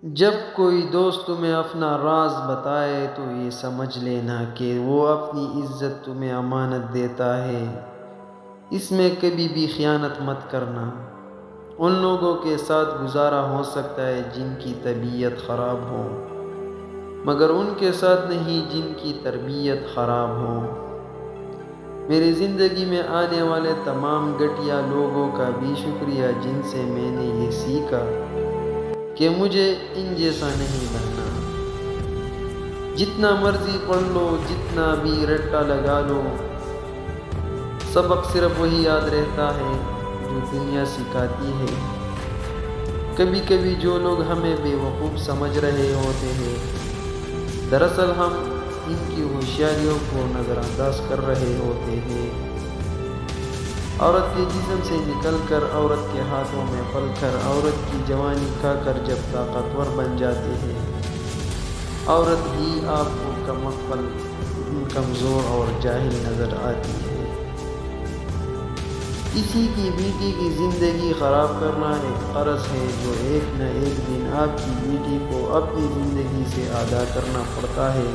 جب کوئی دوست تمہیں اپنا راز بتائے تو یہ سمجھ لینا کہ وہ اپنی عزت تمہیں امانت دیتا ہے۔ اس میں کبھی بھی خیانت مت کرنا۔ ان لوگوں کے ساتھ گزارا ہو سکتا ہے جن کی طبیعت خراب ہو، مگر ان کے ساتھ نہیں جن کی تربیت خراب ہو۔ میری زندگی میں آنے والے تمام گھٹیا لوگوں کا بھی شکریہ جن سے میں نے یہ سیکھا کہ مجھے ان جیسا نہیں بننا۔ جتنا مرضی پڑھ لو، جتنا بھی رٹا لگا لو، سبق صرف وہی یاد رہتا ہے جو دنیا سکھاتی ہے۔ کبھی کبھی جو لوگ ہمیں بے وقوف سمجھ رہے ہوتے ہیں، دراصل ہم ان کی ہوشیاریوں کو نظر انداز کر رہے ہوتے ہیں۔ عورت کے جسم سے نکل کر عورت کے ہاتھوں میں پل کر عورت کی جوانی کھا کر جب طاقتور بن جاتے ہیں، عورت ہی آپ کو کم عقل، کمزور اور جاہل نظر آتی ہے۔ کسی کی بیٹی کی زندگی خراب کرنا ایک قرض ہے جو ایک نہ ایک دن آپ کی بیٹی کو اپنی زندگی سے ادا کرنا پڑتا ہے۔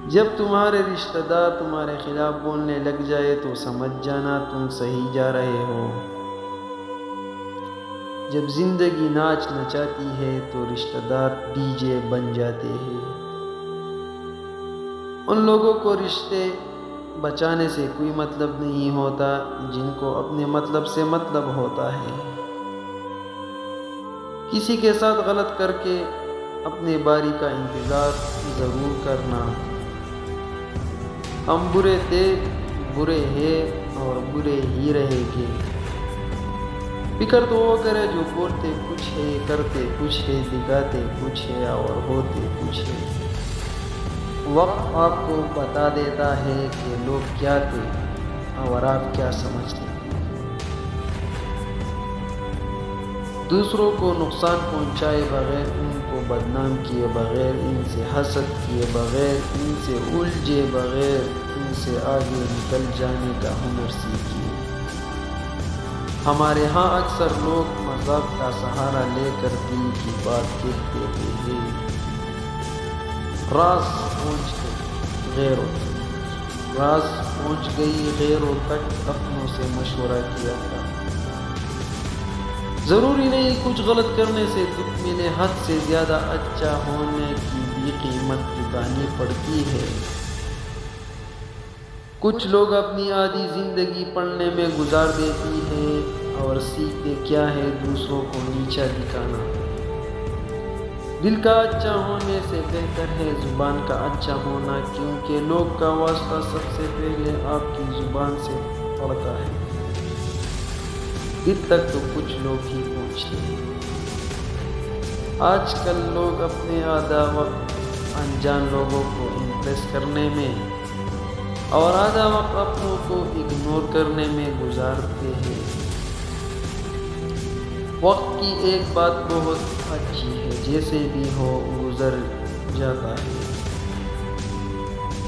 جب تمہارے رشتہ دار تمہارے خلاف بولنے لگ جائے تو سمجھ جانا تم صحیح جا رہے ہو۔ جب زندگی ناچ نچاتی ہے تو رشتہ دار ڈی جے بن جاتے ہیں۔ ان لوگوں کو رشتے بچانے سے کوئی مطلب نہیں ہوتا جن کو اپنے مطلب سے مطلب ہوتا ہے۔ کسی کے ساتھ غلط کر کے اپنے باری کا انتظار ضرور کرنا۔ ہم برے تھے، برے ہیں اور برے ہی رہیں گے۔ فکر تو وہ کرے جو بولتے کچھ ہے، کرتے کچھ ہے، دکھاتے کچھ ہے اور ہوتے کچھ ہے۔ وقت آپ کو بتا دیتا ہے کہ لوگ کیا تھے اور آپ کیا سمجھتے۔ دوسروں کو نقصان پہنچائے بغیر، ان کو بدنام کیے بغیر، ان سے حسد کیے بغیر، ان سے الجھے بغیر، ان سے آگے نکل جانے کا ہنر سیکھیے۔ ہمارے ہاں اکثر لوگ مذاق کا سہارا لے کر دل کی بات کہہ دیتے ہیں۔ راز پہنچ گئی غیروں تک، اپنوں سے مشورہ کیا تھا۔ ضروری نہیں کچھ غلط کرنے سے دکھ ملے، حد سے زیادہ اچھا ہونے کی بھی قیمت چکانی پڑتی ہے۔ کچھ لوگ اپنی آدھی زندگی پڑھنے میں گزار دیتی ہے اور سیکھتے کیا ہے دوسروں کو نیچا دکھانا۔ دل کا اچھا ہونے سے بہتر ہے زبان کا اچھا ہونا، کیونکہ لوگ کا واسطہ سب سے پہلے آپ کی زبان سے پڑتا ہے۔ دل تک تو کچھ لوگ ہی پہنچتے ہیں۔ آج کل لوگ اپنے آدھا وقت انجان لوگوں کو امپریس کرنے میں اور آدھا وقت اپنوں کو اگنور کرنے میں گزارتے ہیں۔ وقت کی ایک بات بہت اچھی ہے، جیسے بھی ہو گزر جاتا ہے۔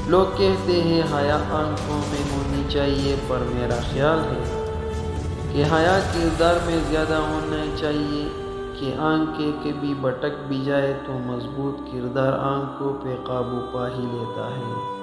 لوگ کہتے ہیں حیا آنکھوں میں ہونی چاہیے، پر میرا خیال ہے کہ حیا کردار میں زیادہ ہونا چاہیے کہ آنکھیں کبھی بھٹک بھی جائے تو مضبوط کردار آنکھوں پہ قابو پا ہی لیتا ہے۔